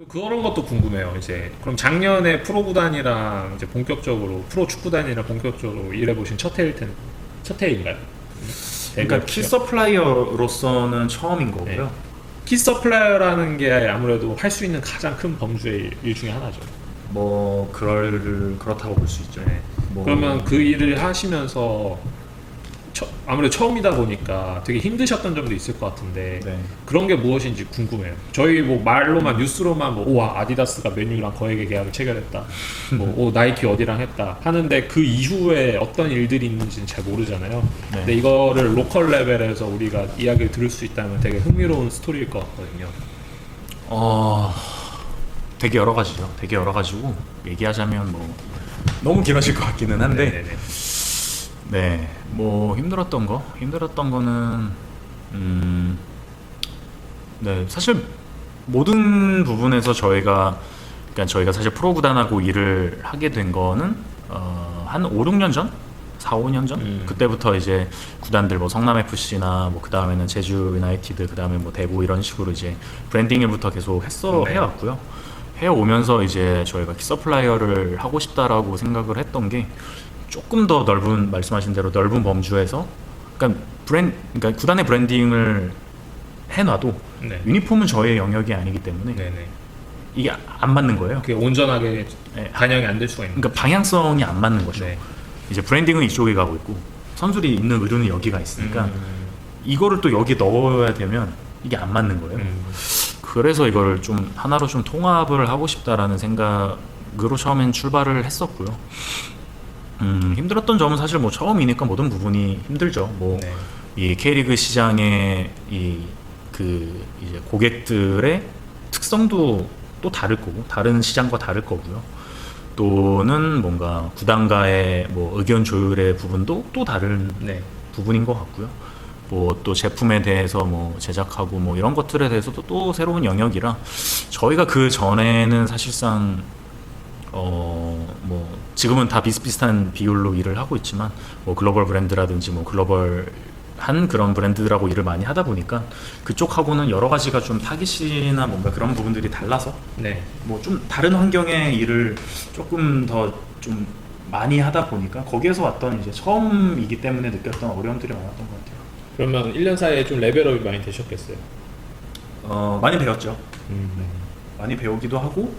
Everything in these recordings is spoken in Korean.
그런 것도 궁금해요. 이제 그럼 작년에 프로 구단이랑 이제 본격적으로 프로 축구단이랑 본격적으로 일해보신 첫 해인가요? 그러니까 키 서플라이어로서는 처음인 거고요. 네. 키 서플라이어라는 게 아무래도 할 수 있는 가장 큰 범주의 일 중에 하나죠. 뭐 그렇다고 볼 수 있죠. 네. 뭐 그러면 그 일을 하시면서 아무래도 처음이다 보니까 되게 힘드셨던 점도 있을 것 같은데 네. 그런 게 무엇인지 궁금해요. 저희 뭐 말로만 뉴스로만 뭐 우와 아디다스가 맨유랑 거액의 계약을 체결했다, 뭐 나이키 어디랑 했다 하는데 그 이후에 어떤 일들이 있는지는 잘 모르잖아요. 네. 근데 이거를 로컬 레벨에서 우리가 이야기를 들을 수 있다면 되게 흥미로운 스토리일 것 같거든요. 되게 여러 가지죠. 되게 여러 가지고 얘기하자면 뭐 너무 길어질 것 같기는 한데 네네네. 네, 뭐 힘들었던 거는 네, 사실 모든 부분에서 저희가 사실 프로 구단하고 일을 하게 된 거는 한 5, 6년 전? 4, 5년 전? 그때부터 이제 구단들 뭐 성남 FC나 뭐 그 다음에는 제주 유나이티드, 그 다음에 뭐 대구 이런 식으로 이제 브랜딩 일부터 계속 네. 해왔고요. 해오면서 이제 저희가 키 서플라이어를 하고 싶다라고 생각을 했던 게 조금 더 넓은, 말씀하신 대로 넓은 범주에서 그러니까 구단의 브랜딩을 해놔도 네. 유니폼은 저의 영역이 아니기 때문에 네네. 이게 안 맞는 거예요. 그게 온전하게 네. 반영이 안 될 수가 있는. 그러니까 방향성이 안 맞는 거죠. 네. 이제 브랜딩은 이쪽에 가고 있고 선수들이 입는 의류는 여기가 있으니까 이거를 또 여기 넣어야 되면 이게 안 맞는 거예요. 그래서 이거를 좀 하나로 좀 통합을 하고 싶다라는 생각으로 처음엔 출발을 했었고요. 힘들었던 점은 사실 뭐 처음이니까 모든 부분이 힘들죠. 뭐 네. 이 K리그 시장의 이제 고객들의 특성도 또 다를 거고 다른 시장과 다를 거고요. 또는 뭔가 구단과의 뭐 의견 조율의 부분도 또 다른 네. 부분인 것 같고요. 뭐 또 제품에 대해서 뭐 제작하고 뭐 이런 것들에 대해서도 또 새로운 영역이라 저희가 그 전에는 사실상 뭐 지금은 다 비슷비슷한 비율로 일을 하고 있지만 뭐 글로벌 브랜드라든지 뭐 글로벌한 그런 브랜드들하고 일을 많이 하다 보니까 그쪽하고는 여러 가지가 좀 타깃이나 뭔가 그런 부분들이 달라서 네. 뭐 좀 다른 환경의 일을 조금 더 좀 많이 하다 보니까 거기에서 왔던 이제 처음이기 때문에 느꼈던 어려움들이 많았던 것 같아요. 그러면 1년 사이에 좀 레벨업이 많이 되셨겠어요? 많이 배웠죠. 네. 많이 배우기도 하고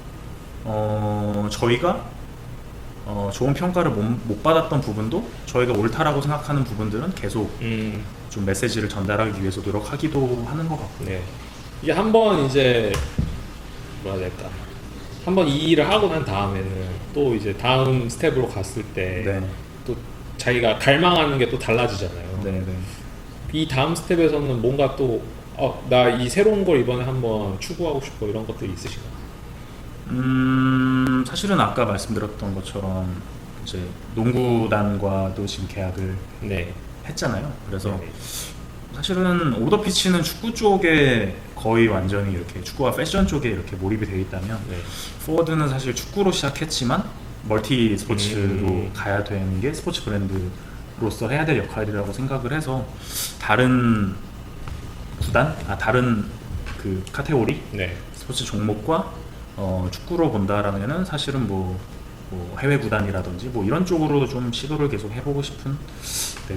저희가 좋은 평가를 못 받았던 부분도 저희가 옳다라고 생각하는 부분들은 계속 좀 메시지를 전달하기 위해서 노력하기도 하는 것 같고요. 네. 이게 한번 이제 뭐라 해야 될까? 한번 이 일을 하고 난 다음에는 또 이제 다음 스텝으로 갔을 때 또 네. 자기가 갈망하는 게 또 달라지잖아요. 네, 네. 이 다음 스텝에서는 뭔가 또 나 이 새로운 걸 이번에 한번 추구하고 싶어 이런 것들이 있으신가요? 사실은 아까 말씀드렸던 것처럼 이제 농구단과도 지금 계약을 네. 했잖아요. 그래서 네네. 사실은 오더 피치는 축구 쪽에 거의 완전히 이렇게 축구와 패션 쪽에 이렇게 몰입이 되어 있다면 네. 포워드는 사실 축구로 시작했지만 멀티 스포츠로 가야 되는 게 스포츠 브랜드로서 해야 될 역할이라고 생각을 해서 다른 다른 그 카테고리 네. 스포츠 종목과 축구로 본다라면은 사실은 뭐 해외 구단이라든지 뭐 이런 쪽으로 좀 시도를 계속 해보고 싶은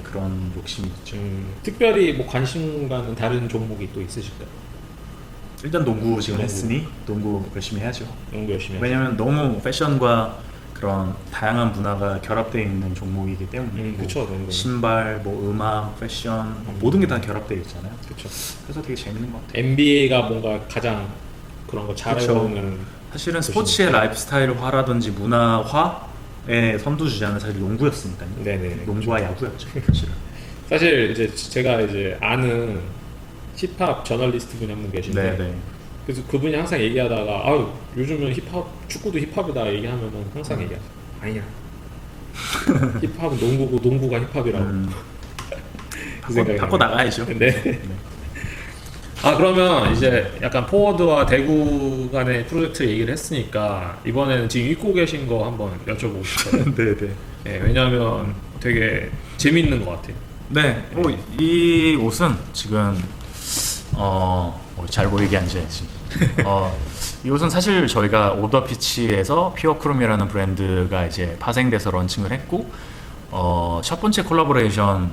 그런 욕심이 있죠. 특별히 뭐 관심 가는 다른 종목이 또 있으실까요? 일단 농구 지금 농구. 했으니 농구 열심히 해야죠. 농구 열심히 하시죠. 왜냐면 너무 패션과 그런 다양한 문화가 결합되어 있는 종목이기 때문에 뭐 그쵸, 농구는. 신발, 뭐 음악, 패션 모든 게 다 결합되어 있잖아요. 그렇죠. 그래서 되게 재밌는 것 같아요. NBA가 뭔가 가장 그런 거 잘해오는 사실은 스포츠의 라이프스타일화라든지 문화화의 선두주자는 사실 농구였으니까요. 네네. 농구와 야구였죠, 사실은. 사실 이제 제가 이제 아는 힙합 저널리스트 분이 한 분 계신데 네. 그래서 그분이 항상 얘기하다가 요즘은 힙합 축구도 힙합이다 얘기하면은 항상 얘기하죠. 아니야. 힙합은 농구고 농구가 힙합이라고. 그 생각이 바꿔 납니다. 나가야죠. 네. 그러면 이제 약간 포워드와 대구 간의 프로젝트 얘기를 했으니까 이번에는 지금 입고 계신 거 한번 여쭤보고 싶어요. 네네. 네, 왜냐하면 되게 재밌는 것 같아요. 네. 이 옷은 지금 잘 보이게 앉아야지. 이 옷은 사실 저희가 오더피치에서 피어크롬이라는 브랜드가 이제 파생돼서 런칭을 했고 첫 번째 콜라보레이션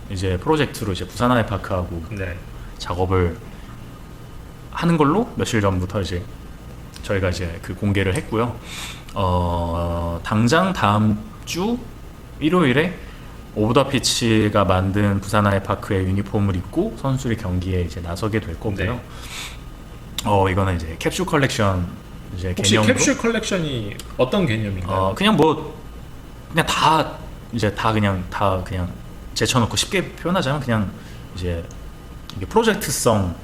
이제 프로젝트로 이제 부산 아이파크하고 네. 작업을 하는 걸로 며칠 전부터 이제 저희가 이제 그 공개를 했고요. 당장 다음 주 일요일에 오더피치가 만든 부산 아이파크의 유니폼을 입고 선수들이 경기에 이제 나서게 될 거고요. 네. 이거는 이제 캡슐 컬렉션 이제 혹시 개념으로 캡슐 컬렉션이 어떤 개념인가요? 그냥 뭐 그냥 다 이제 다 그냥 제쳐놓고 쉽게 표현하자면 그냥 이제 이게 프로젝트성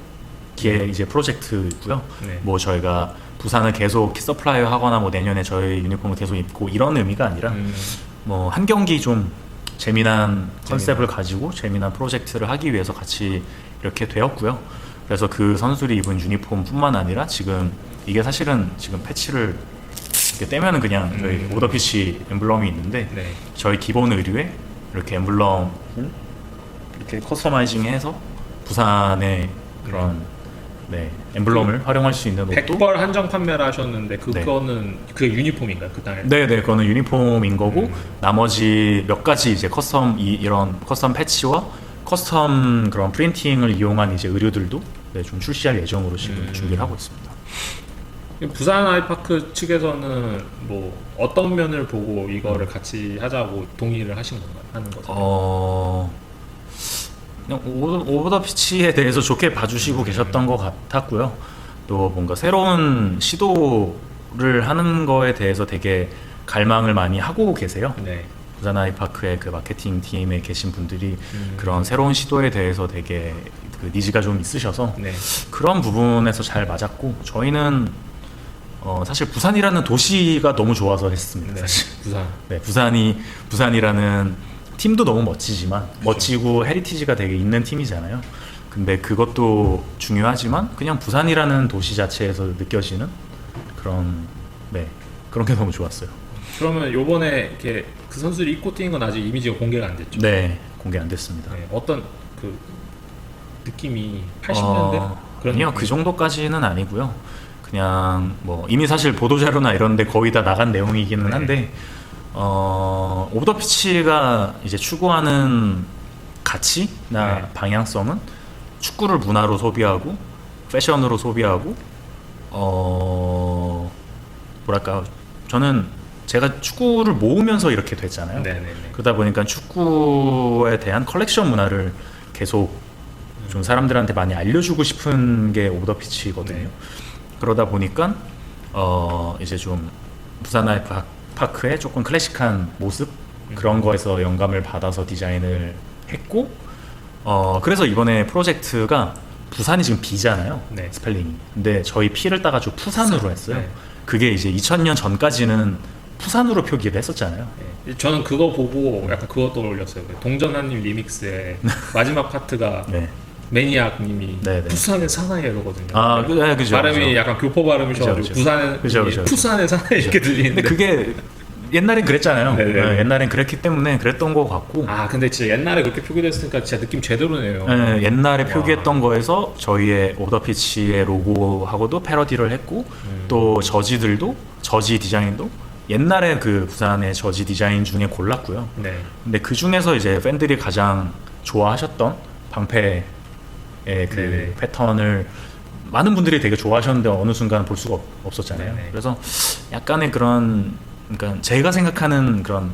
기획 이제 프로젝트고요. 네. 뭐 저희가 부산을 계속 서플라이어 하거나 뭐 내년에 저희 유니폼을 계속 입고 이런 의미가 아니라 뭐 한 경기 좀 재미난 컨셉을 가지고 재미난 프로젝트를 하기 위해서 같이 이렇게 되었고요. 그래서 그 선수들이 입은 유니폼뿐만 아니라 지금 이게 사실은 지금 패치를 이렇게 떼면은 그냥 저희 오더피치 엠블럼이 있는데 네. 저희 기본 의류에 이렇게 엠블럼을 이렇게 커스터마이징해서 부산의 그런 네, 엠블럼을 활용할 수 있는 옷도 100벌 한정 판매를 하셨는데 그거는 그 유니폼인가요? 그날? 네네 그거는 유니폼인 거고 나머지 몇 가지 이제 이런 커스텀 패치와 커스텀 그런 프린팅을 이용한 이제 의류들도 네, 좀 출시할 예정으로 지금 준비를 하고 있습니다. 부산 아이파크 측에서는 뭐 어떤 면을 보고 이거를 같이 하자고 동의를 하신 건가요? 하는 거죠? 그냥 오버더피치에 대해서 좋게 봐주시고 계셨던 것 같았고요. 또 뭔가 새로운 시도를 하는 거에 대해서 되게 갈망을 많이 하고 계세요. 네. 부산 아이파크의 그 마케팅 팀에 계신 분들이 그런 새로운 시도에 대해서 되게 그 니즈가 좀 있으셔서 네. 그런 부분에서 잘 맞았고 저희는 사실 부산이라는 도시가 너무 좋아서 했습니다. 네. 사실. 부산. 네, 부산이라는 팀도 너무 멋지지만 멋지고 헤리티지가 되게 있는 팀이잖아요. 근데 그것도 중요하지만 그냥 부산이라는 도시 자체에서 느껴지는 그런 그런 게 너무 좋았어요. 그러면 요번에 이렇게 그 선수들이 입고 뛰는 건 아직 이미지가 공개가 안 됐죠? 네, 공개 안 됐습니다. 네. 어떤 그 느낌이 80년대? 그런 아니요, 느낌? 그 정도까지는 아니고요. 그냥 뭐 이미 사실 보도자료나 이런데 거의 다 나간 내용이기는 한데 오버더피치가 이제 추구하는 가치나 방향성은 축구를 문화로 소비하고 패션으로 소비하고 뭐랄까 저는 제가 축구를 모으면서 이렇게 됐잖아요. 네네네. 그러다 보니까 축구에 대한 컬렉션 문화를 계속 좀 사람들한테 많이 알려주고 싶은 게 오버더피치거든요. 네. 그러다 보니까 이제 좀 부산 아이파크의 조금 클래식한 모습 그런 거에서 영감을 받아서 디자인을 했고 그래서 이번에 프로젝트가 부산이 지금 B잖아요. 네. 스펠링이. 근데 저희 P를 따가지고 푸산으로 했어요. 네. 그게 이제 2000년 전까지는 푸산으로 표기를 했었잖아요. 네. 저는 그거 보고 약간 그거 떠올렸어요. 그 동전한님 리믹스의 마지막 파트가 네. 매니악님이 네, 네. 부산의 사나이 이러거든요. 그죠. 발음이 그죠. 약간 교포 발음이셔가지고 그죠, 그죠. 부산의 그죠. 부산의 사나이 이렇게 들리는데. 근데 그게 옛날엔 그랬잖아요. 네네. 네, 옛날엔 그랬기 때문에 그랬던 거 같고 근데 진짜 옛날에 그렇게 표기됐으니까 진짜 느낌 제대로네요. 네, 옛날에 와. 표기했던 거에서 저희의 오더피치의 로고하고도 패러디를 했고 또 저지 디자인도 옛날에 그 부산의 저지 디자인 중에 골랐고요. 네. 근데 그 중에서 이제 팬들이 가장 좋아하셨던 방패의 그 네네. 패턴을 많은 분들이 되게 좋아하셨는데 어느 순간 볼 수가 없었잖아요. 네네. 그래서 약간의 그런 그러니까 제가 생각하는 그런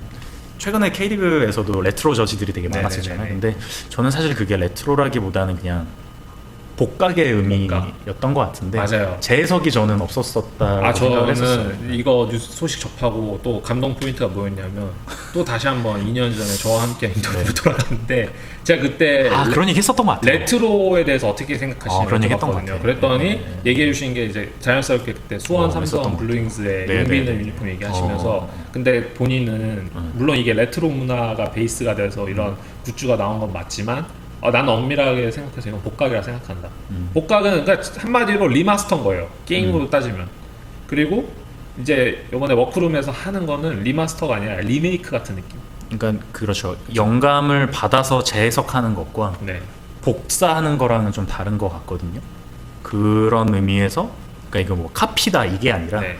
최근에 K리그에서도 레트로 저지들이 되게 많았었잖아요. 네네네네. 근데 저는 사실 그게 레트로라기보다는 그냥 복각의 의미였던 것 같은데 맞아요. 제 해석이 저는 없었었다. 생각을 했었어요. 저는 이거 뉴스 소식 접하고 또 감동 포인트가 뭐였냐면 또 다시 한번 2년 전에 저와 함께 인터뷰 돌아갔는데 제가 그때 그런 얘기 했었던 것 같아요. 레트로에 대해서 어떻게 생각하시는지 그런 얘기 했던 것 여쭤봤거든요. 같아요. 그랬더니 네. 얘기해 주신 게 이제 자연스럽게 그때 수원 했었던 삼성 것 블루윙스의 네, 용빈의 네, 네. 유니폼 얘기하시면서 근데 본인은 물론 이게 레트로 문화가 베이스가 돼서 이런 굿즈가 나온 건 맞지만 나는 엄밀하게 생각해서 이건 복각이라 생각한다. 복각은 그러니까 한마디로 리마스터인 거예요. 게임으로 따지면. 그리고 이제 이번에 워크룸에서 하는 거는 리마스터가 아니라 리메이크 같은 느낌. 그러니까 그렇죠. 영감을 받아서 재해석하는 것과 네. 복사하는 거랑은 좀 다른 것 같거든요. 그런 의미에서 그러니까 이거 뭐 카피다 이게 아니라 네.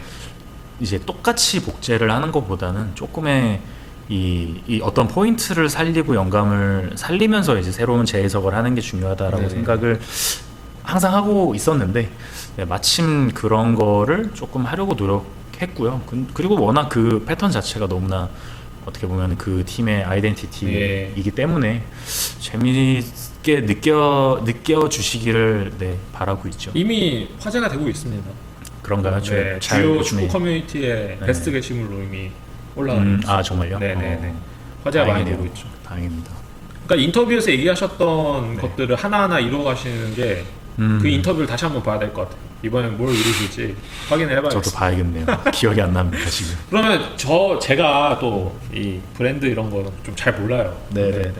이제 똑같이 복제를 하는 것보다는 조금의 이 어떤 포인트를 살리고 영감을 살리면서 이제 새로운 재해석을 하는 게 중요하다라고 네. 생각을 항상 하고 있었는데 네, 마침 그런 거를 조금 하려고 노력했고요. 그리고 워낙 그 패턴 자체가 너무나 어떻게 보면 그 팀의 아이덴티티이기 때문에 재미있게 느껴주시기를 네, 바라고 있죠. 이미 화제가 되고 있습니다. 그런가요? 네, 잘 주요 보시네. 축구 커뮤니티에 네. 베스트 게시물로 이미 올라가는 아 정말요? 네네네. 화제가 많이 다행이네요. 되고 있죠. 다행입니다. 그러니까 인터뷰에서 얘기하셨던 네. 것들을 하나하나 이루어가시는 게 그 인터뷰를 다시 한번 봐야 될 것 같아요. 이번엔 뭘 이루실지 확인을 해봐야겠어요. 저도 봐야겠네요. 기억이 안 납니다 지금. 그러면 제가 또 이 브랜드 이런 거 좀 잘 몰라요. 네네네.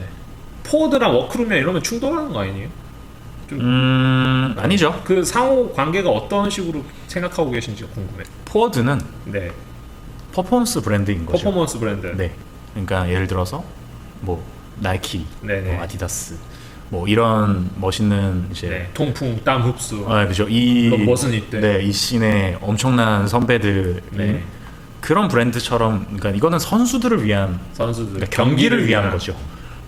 포워드랑 워크룸이랑 이러면 충돌하는 거 아니에요? 아니죠. 그 상호 관계가 어떤 식으로 생각하고 계신지가 궁금해요. 포워드는 네, 퍼포먼스 브랜드인 거죠. 퍼포먼스 브랜드. 네. 그러니까 예를 들어서 뭐 나이키, 네네. 뭐 아디다스, 뭐 이런 멋있는 이제 네, 통풍, 땀 흡수. 그죠. 이 이런 멋은 있대. 네, 이 씬의 엄청난 선배들이 네. 그런 브랜드처럼, 그러니까 이거는 선수들을 위한 선수들 그러니까 경기를 위한 거죠.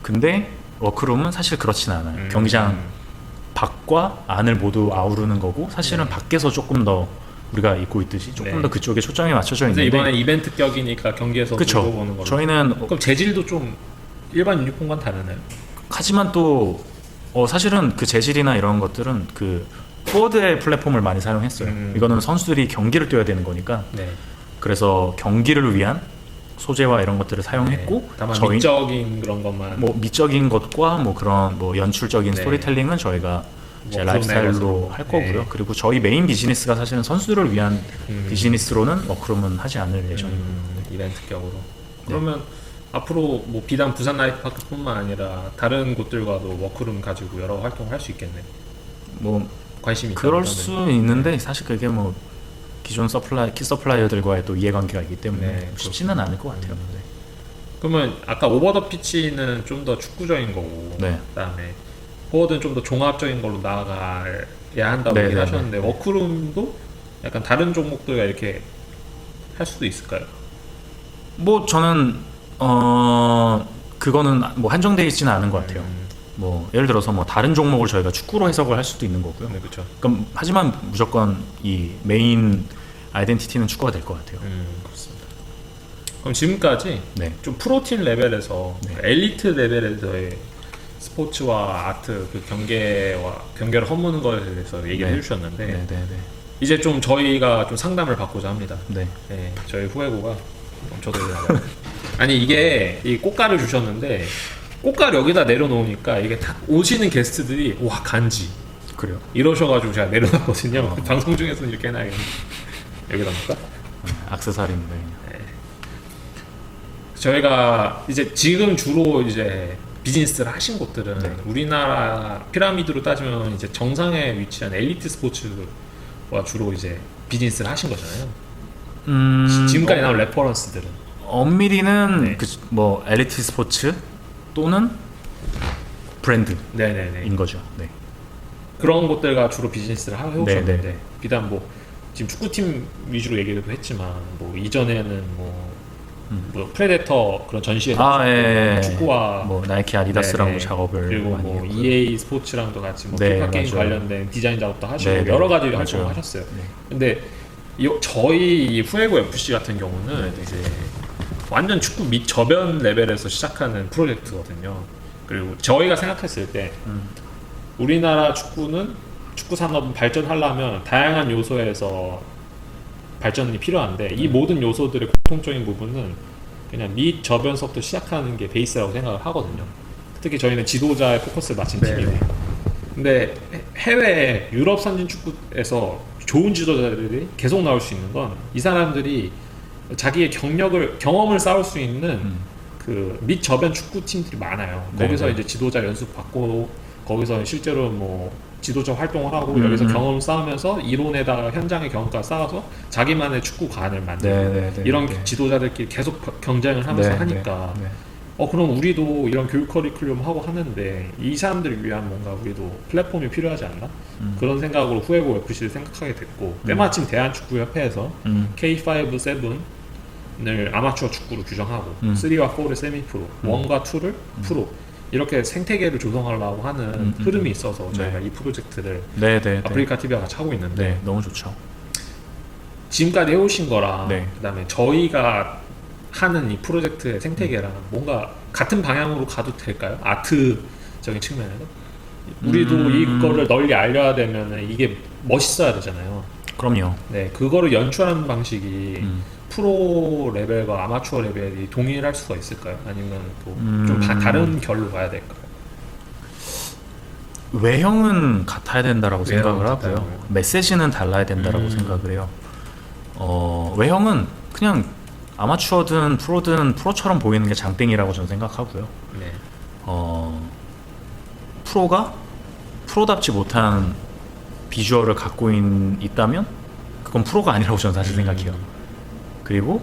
근데 워크룸은 사실 그렇진 않아요. 경기장 밖과 안을 모두 아우르는 거고 사실은 네. 밖에서 조금 더 우리가 입고 있듯이 조금 네. 더 그쪽에 초점이 맞춰져 그래서 있는데 이번에 이벤트 격이니까 경기에서 그쵸. 보고 보는 걸로. 저희는 그럼 재질도 좀 일반 유니폼과는 다르나요? 하지만 또 사실은 그 재질이나 이런 것들은 그 포워드의 플랫폼을 많이 사용했어요. 이거는 선수들이 경기를 뛰어야 되는 거니까 네. 그래서 경기를 위한 소재와 이런 것들을 사용했고 네. 다만 미적인 그런 것만. 뭐 미적인 것과 뭐 그런 뭐 연출적인 네. 스토리텔링은 저희가 이제 뭐 라이프스타일로 그런 할 거고요. 네. 그리고 저희 메인 비즈니스가 사실은 선수들을 위한 비즈니스로는 워크룸은 하지 않을 예정입니다. 이벤트 격으로. 네. 그러면 앞으로 뭐 비단 부산 라이프파크뿐만 아니라 다른 곳들과도 워크룸 가지고 여러 활동을 할 수 있겠네요. 뭐 관심이 그럴 있다면. 수 있는데 사실 그게 뭐 기존 키 서플라이어들과의 또 이해관계가 있기 때문에 네, 쉽지는 않을 것 같아요. 네. 그러면 아까 오버 더 피치는 좀 더 축구적인 거고, 네. 그다음에 포워드는 좀 더 종합적인 걸로 나아가야 한다고 네, 얘기하셨는데 네, 네. 워크룸도 약간 다른 종목들과 이렇게 할 수도 있을까요? 뭐 저는 그거는 뭐 한정되어 있지는 않은 것 같아요. 뭐 예를 들어서 뭐 다른 종목을 저희가 축구로 해석을 할 수도 있는 거고요. 네, 그렇죠. 그럼 하지만 무조건 이 메인 아이덴티티는 축구가 될 것 같아요. 그렇습니다. 그럼 지금까지 네. 좀 프로팀 레벨에서 네. 엘리트 레벨에서의 스포츠와 아트 그 경계를 허무는 것에 대해서 얘기를 네. 해주셨는데 네, 네, 네. 이제 좀 저희가 좀 상담을 받고자 합니다. 네. 네, 저희 후배고가 저도 나가요. 아니 이게 이 꽃가를 주셨는데 꽃가를 여기다 내려놓으니까 이게 다 오시는 게스트들이 와 간지 그래요. 이러셔가지고 제가 내려놨거든요. 방송 중에서는 이렇게 해놔야겠네. 여기다 놓을까? 액세서리입니다. 저희가 이제 지금 주로 이제 비즈니스를 하신 곳들은 네. 우리나라 피라미드로 따지면 이제 정상에 위치한 엘리트 스포츠와 주로 이제 비즈니스를 하신 거잖아요. 지금까지 나온 레퍼런스들은 엄밀히는 네. 뭐 엘리트 스포츠 또는 브랜드인 네네네 거죠. 네. 그런 곳들과 주로 비즈니스를 해오셨는데 네네. 비단 뭐 지금 축구팀 위주로 얘기도 했지만 뭐 이전에는 뭐 프레데터 그런 전시에서 예. 축구와 뭐 나이키 아디다스랑 네네. 작업을 그리고 많이 뭐 했고요. EA 스포츠랑도 같이 뭐 네, 피파 게임 맞아요. 관련된 디자인 작업도 하시고 네네. 여러 가지 맞아요. 활동을 하셨어요. 네. 근데 저희 이 후에고 FC 같은 경우는 이제 완전 축구 및 저변 레벨에서 시작하는 프로젝트거든요. 그리고 저희가 생각했을 때 우리나라 축구는 축구 산업은 발전하려면 다양한 요소에서 발전이 필요한데 이 모든 요소들의 공통적인 부분은 그냥 밑 저변서부터 시작하는 게 베이스라고 생각을 하거든요. 특히 저희는 지도자에 포커스를 맞춘 네. 팀이고 근데 해외 유럽 선진 축구에서 좋은 지도자들이 계속 나올 수 있는 건 이 사람들이 자기의 경험을 쌓을 수 있는 그 밑 저변 축구 팀들이 많아요. 거기서 네. 이제 지도자 연습 받고 거기서 실제로 뭐 지도자 활동을 하고 여기서 경험을 쌓으면서 이론에다가 현장의 경험까지 쌓아서 자기만의 축구관을 만들고 네, 네, 네, 이런 네. 지도자들끼리 계속 경쟁을 하면서 네, 하니까 네, 네. 그럼 우리도 이런 교육 커리큘럼 하고 하는데 이 사람들을 위한 뭔가 우리도 플랫폼이 필요하지 않나? 그런 생각으로 후에고 FC를 생각하게 됐고 때마침 대한축구협회에서 K5, 7을 아마추어 축구로 규정하고 3와 4를 세미프로, 1과 2를 프로 이렇게 생태계를 조성하려고 하는 흐름이 있어서 저희가 이 프로젝트를 아프리카 TV와 같이 하고 있는데 너무 좋죠. 지금까지 해오신 거랑 네. 그다음에 저희가 하는 이 프로젝트의 생태계랑 뭔가 같은 방향으로 가도 될까요? 아트적인 측면에서 우리도 이거를 널리 알려야 되면 이게 멋있어야 되잖아요. 그럼요. 네, 그거를 연출하는 방식이 프로 레벨과 아마추어 레벨이 동일할 수가 있을까요? 아니면 또 좀 다른 결로 가야 될까요? 외형은 같아야 된다라고 생각을 같아요. 하고요. 메시지는 달라야 된다라고 생각을 해요. 외형은 그냥 아마추어든 프로든 프로처럼 보이는 게 장땡이라고 저는 생각하고요. 네. 프로가 프로답지 못한 비주얼을 갖고 있다면 그건 프로가 아니라고 저는 사실 생각해요. 그리고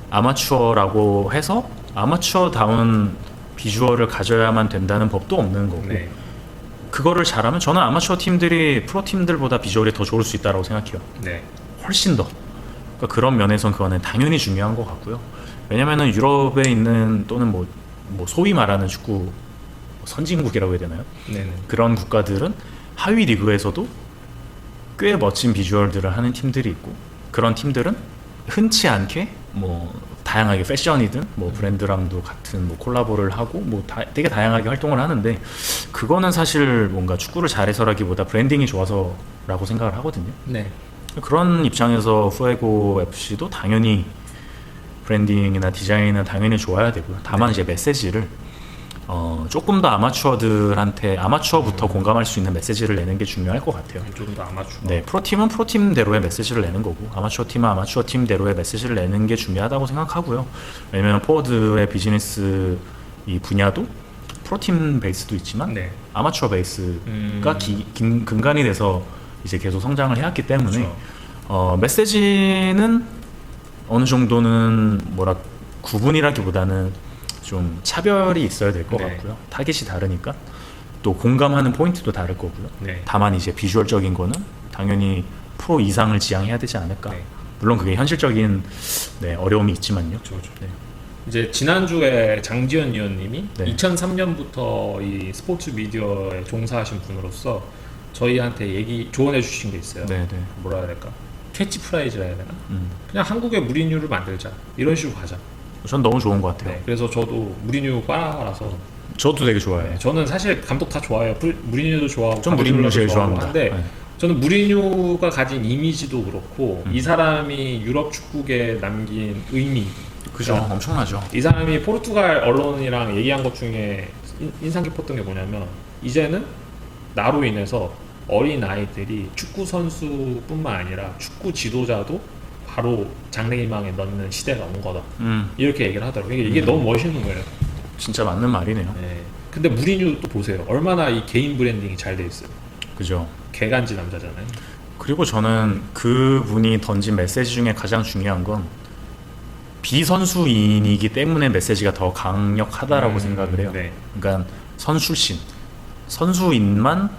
아마추어라고 해서 아마추어다운 비주얼을 가져야만 된다는 법도 없는 거고 네. 그거를 잘하면 저는 아마추어 팀들이 프로 팀들보다 비주얼이 더 좋을 수 있다고 생각해요. 네. 훨씬 더. 그러니까 그런 면에선 그거는 당연히 중요한 것 같고요. 왜냐면은 유럽에 있는 또는 뭐 소위 말하는 축구 선진국이라고 해야 되나요? 네네. 그런 국가들은 하위 리그에서도 꽤 멋진 비주얼들을 하는 팀들이 있고 그런 팀들은 흔치 않게 뭐 다양하게 패션이든 뭐 브랜드랑도 같은 뭐 콜라보를 하고 뭐 되게 다양하게 활동을 하는데 그거는 사실 뭔가 축구를 잘해서라기보다 브랜딩이 좋아서라고 생각을 하거든요. 네. 그런 입장에서 후에고 FC도 당연히 브랜딩이나 디자인은 당연히 좋아야 되고요. 다만 이제 메시지를 조금 더 아마추어부터 공감할 수 있는 메시지를 내는 게 중요할 것 같아요. 좀 더 아마추어. 네, 프로팀은 프로팀대로의 메시지를 내는 거고 아마추어팀은 아마추어팀대로의 메시지를 내는 게 중요하다고 생각하고요. 왜냐면 포워드의 비즈니스 이 분야도 프로팀 베이스도 있지만 네. 아마추어 베이스가 근간이 돼서 이제 계속 성장을 해왔기 때문에 그렇죠. 메시지는 어느 정도는 구분이라기보다는 좀 차별이 있어야 될 것 네. 같고요. 타겟이 다르니까 또 공감하는 포인트도 다를 거고요. 네. 다만 이제 비주얼적인 거는 당연히 프로 이상을 지향해야 되지 않을까. 네. 물론 그게 현실적인 어려움이 있지만요. 그렇죠. 네. 이제 지난주에 장지현 위원님이 네. 2003년부터 이 스포츠 미디어에 종사하신 분으로서 저희한테 조언해 주신 게 있어요. 네, 네. 뭐라 해야 될까? 캐치프라이즈라 해야 되나? 그냥 한국의 무리뉴를 만들자. 이런 식으로 가자. 전 너무 좋은 것 같아요. 네, 그래서 저도 무리뉴 빠라서 저도 되게 좋아해요. 네, 저는 사실 감독 다 좋아해요. 무리뉴도 좋아하고 전 무리뉴 가디올라도 제일 좋아하고 좋아합니다. 한데 네. 저는 무리뉴가 가진 이미지도 그렇고 이 사람이 유럽 축구계에 남긴 의미 그죠. 엄청나죠. 이 사람이 포르투갈 언론이랑 얘기한 것 중에 인상 깊었던 게 뭐냐면 이제는 나로 인해서 어린 아이들이 축구 선수뿐만 아니라 축구 지도자도 바로 장래희망에 넣는 시대가 온 거다. 이렇게 얘기를 하더라고요. 이게 너무 멋있는 거예요. 진짜 맞는 말이네요. 네. 근데 무리뉴 또 보세요. 얼마나 이 개인 브랜딩이 잘 돼 있어요. 그죠. 개간지 남자잖아요. 그리고 저는 그분이 던진 메시지 중에 가장 중요한 건 비선수인이기 때문에 메시지가 더 강력하다라고 생각을 해요. 네. 그러니까 선수신, 선수인만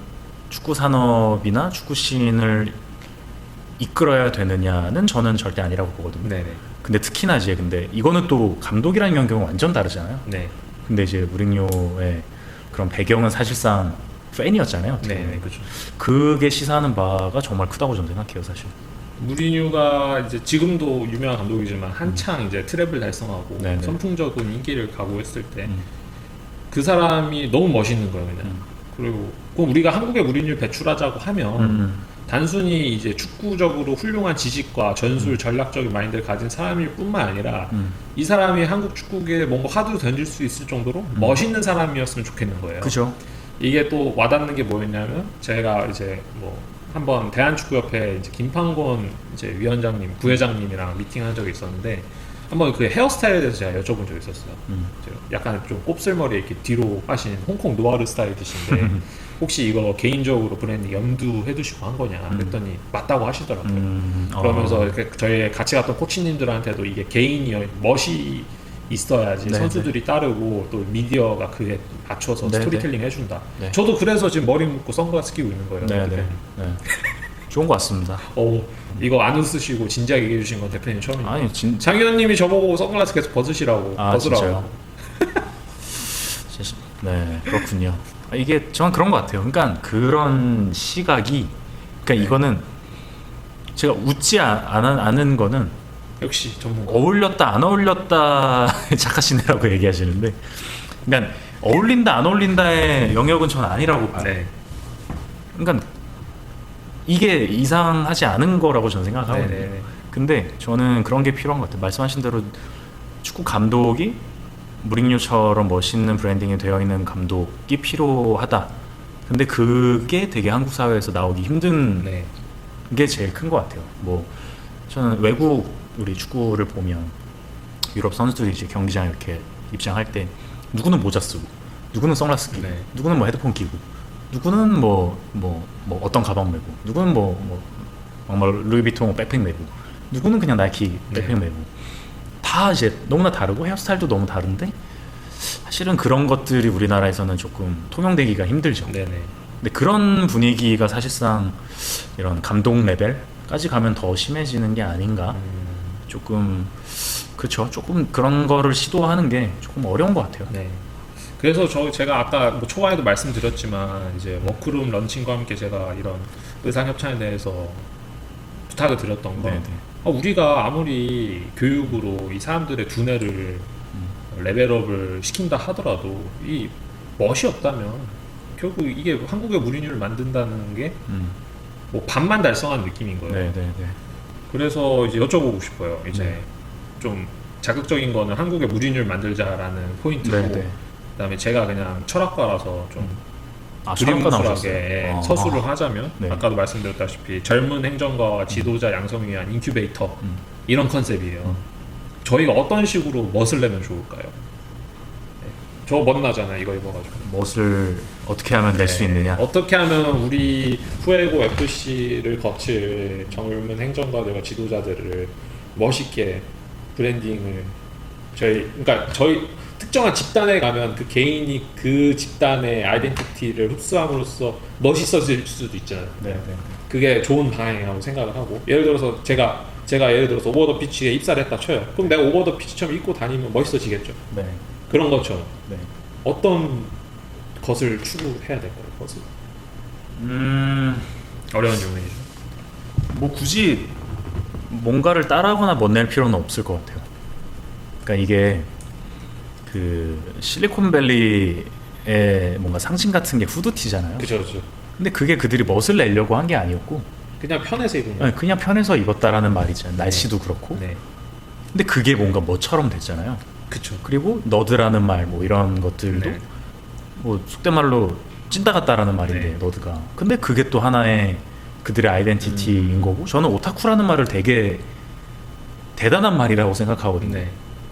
축구 산업이나 축구 씬을 이끌어야 되느냐는 저는 절대 아니라고 보거든요. 네네. 근데 특히나 이제 근데 이거는 또 감독이라는 경우는 완전 다르잖아요. 네. 근데 이제 무리뉴의 그런 배경은 사실상 팬이었잖아요. 어떻게 보면. 네. 그렇죠. 그게 시사하는 바가 정말 크다고 저는 생각해요, 사실. 무리뉴가 이제 지금도 유명한 감독이지만 한창 이제 트래블 달성하고 네네. 선풍적인 인기를 가고했을 때 그 사람이 너무 멋있는 거예요, 그냥. 그리고 그럼 우리가 한국에 무리뉴 배출하자고 하면 단순히 이제 축구적으로 훌륭한 지식과 전술, 전략적인 마인드를 가진 사람일 뿐만 아니라 이 사람이 한국 축구계에 뭔가 화두를 던질 수 있을 정도로 멋있는 사람이었으면 좋겠는 거예요. 그죠. 이게 또 와닿는 게 뭐였냐면 제가 이제 뭐 한번 대한축구협회 이제 김판곤 이제 위원장님, 부회장님이랑 미팅한 적이 있었는데 한번 그 헤어스타일에 대해서 제가 여쭤본 적이 있었어요. 약간 좀 곱슬머리 이렇게 뒤로 빠신 홍콩 노아르 스타일이신데 혹시 이거 개인적으로 브랜드 염두해 두시고 한 거냐 그랬더니 맞다고 하시더라고요. 그러면서 이렇게 저희 같이 갔던 코치님들한테도 이게 개인이 멋이 있어야지 네, 선수들이 따르고 또 미디어가 그에 맞춰서 네, 스토리텔링 해준다. 네. 저도 그래서 지금 머리 묶고 선글라스 끼고 있는 거예요. 네, 네, 대표님. 네. 좋은 것 같습니다. 이거 안 웃으시고 진지하게 얘기해 주신 건 대표님 처음이에요. 아니 장 의원님이 저보고 선글라스 계속 벗으시라고 벗으라고. 진짜요? 네, 그렇군요. 이게 저는 그런 것 같아요. 그러니까 그런 시각이, 그러니까 이거는 제가 웃지 않은 거는 역시 전문가. 어울렸다 안 어울렸다 작가시네라고 얘기하시는데, 그러니까 어울린다 안 어울린다의 영역은 저는 아니라고 봐요. 네. 그러니까 이게 이상하지 않은 거라고 저는 생각하거든요. 네네. 근데 저는 그런 게 필요한 것 같아요. 말씀하신 대로 축구 감독이 무링요처럼 멋있는 브랜딩이 되어 있는 감독이 필요하다. 근데 그게 되게 한국 사회에서 나오기 힘든 네. 게 제일 큰 것 같아요. 뭐 저는 외국 우리 축구를 보면 유럽 선수들이 이제 경기장 이렇게 입장할 때 누구는 모자 쓰고, 누구는 선글라스 끼고, 네. 누구는 뭐 헤드폰 끼고, 누구는 뭐 어떤 가방 메고, 누구는 정말 루이비통 백팩 메고, 누구는 그냥 나이키 백팩 네. 메고, 다 이제 너무나 다르고 헤어스타일도 너무 다른데 사실은 그런 것들이 우리나라에서는 조금 통용되기가 힘들죠. 네네. 근데 그런 분위기가 사실상 이런 감독 레벨까지 가면 더 심해지는 게 아닌가. 조금 그렇죠. 조금 그런 거를 시도하는 게 조금 어려운 것 같아요. 네. 그래서 제가 아까 뭐 초반에도 말씀드렸지만 이제 워크룸 런칭과 함께 제가 이런 의상협찬에 대해서 부탁을 드렸던 건 네네. 우리가 아무리 교육으로 이 사람들의 두뇌를 레벨업을 시킨다 하더라도 이 멋이 없다면 결국 이게 한국의 무리뉴를 만든다는 게 뭐 반만 달성한 느낌인 거예요. 네네네. 그래서 이제 여쭤보고 싶어요. 이제 네. 좀 자극적인 거는 한국의 무리뉴를 만들자라는 포인트고, 네네. 그다음에 제가 그냥 철학과라서 좀 철학과 두리뭉술하게 나오셨어요? 서술을 하자면 네. 아까도 말씀드렸다시피 젊은 행정가와 지도자 양성을 위한 인큐베이터 이런 컨셉이에요. 저희가 어떤 식으로 멋을 내면 좋을까요? 네. 저 멋나잖아요. 이거 입어가지고. 멋을 어떻게 하면 낼 수 있느냐. 어떻게 하면 우리 후에고 FC를 거칠 젊은 행정가들과 지도자들을 멋있게 브랜딩을 그러니까 저희 특정한 집단에 가면 그 개인이 그 집단의 아이덴티티를 흡수함으로써 멋있어질 수도 있잖아요. 네네. 그게 좋은 방향이라고 생각을 하고, 예를 들어서 제가 예를 들어서 오버 더 피치에 입사를 했다 쳐요. 그럼 내가 오버 더 피치처럼 입고 다니면 멋있어지겠죠. 네. 그런 것처럼 네. 어떤 것을 추구해야 될까요? 것을 어려운 질문이죠. 뭐 굳이 뭔가를 따라하거나 멋낼 필요는 없을 것 같아요. 그러니까 이게 그 실리콘밸리의 뭔가 상징 같은 게 후드티잖아요. 그렇죠. 근데 그게 그들이 멋을 내려고 한 게 아니었고 그냥 편해서 입은 거. 아니, 그냥 편해서 입었다라는 말이잖아요. 날씨도 그렇고. 네, 근데 그게 뭔가 멋처럼 됐잖아요. 그렇죠. 그리고 너드라는 말 뭐 이런 것들도 네. 뭐 속된 말로 찐따 같다라는 말인데 네. 너드가. 근데 그게 또 하나의 그들의 아이덴티티인 거고, 저는 오타쿠라는 말을 되게 대단한 말이라고 생각하거든요. 네.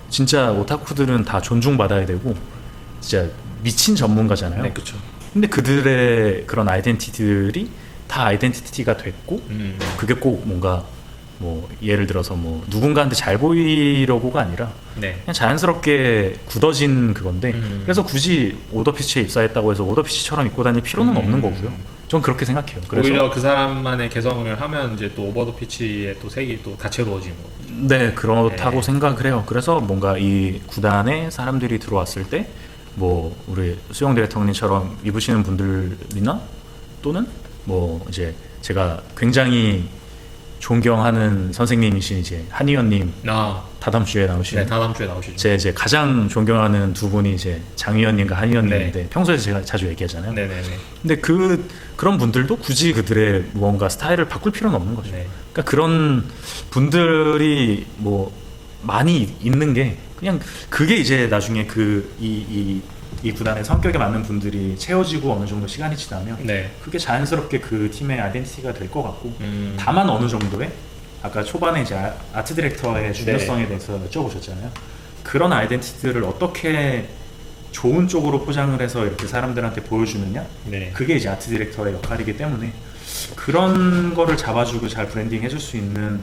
진짜 오타쿠들은 다 존중받아야 되고 진짜 미친 전문가잖아요. 네, 그렇죠. 근데 그들의 그런 아이덴티티들이 다 아이덴티티가 됐고, 그게 꼭 뭔가 뭐 예를 들어서 뭐 누군가한테 잘 보이려고가 아니라 네. 그냥 자연스럽게 굳어진 그건데, 그래서 굳이 오더피치에 입사했다고 해서 오더피치처럼 입고 다닐 필요는 없는 거고요. 전 그렇게 생각해요. 그래서 오히려 그 사람만의 개성을 하면 이제 또 오버 더 피치의 또 색이 또 다채로워지는 거. 네, 그렇다고 네. 생각을 해요. 그래서 뭔가 이 구단에 사람들이 들어왔을 때 뭐 우리 수영 디렉터님처럼 입으시는 분들이나 또는 뭐 이제 제가 굉장히 존경하는 선생님이신 이제 한의원님 다다음 주에 나오시는, 네, 다음 주에 나오시죠. 제 이제 가장 존경하는 두 분이 이제 장의원님과 한의원님인데 네. 평소에 제가 자주 얘기하잖아요. 네네네. 근데 그런 분들도 굳이 그들의 무언가 스타일을 바꿀 필요는 없는 거죠. 네. 그러니까 그런 분들이 뭐 많이 있는 게 그냥 그게 이제 나중에 이 구단의 성격에 맞는 분들이 채워지고 어느 정도 시간이 지나면 네. 그게 자연스럽게 그 팀의 아이덴티티가 될 것 같고, 음. 다만 어느 정도의 아까 초반에 이제 아트 디렉터의 중요성에 대해서 여쭤보셨잖아요. 그런 아이덴티티를 어떻게 좋은 쪽으로 포장을 해서 이렇게 사람들한테 보여주느냐, 네. 그게 이제 아트 디렉터의 역할이기 때문에 그런 거를 잡아주고 잘 브랜딩 해줄 수 있는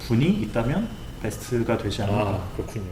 분이 있다면 베스트가 되지 않을까. 그렇군요.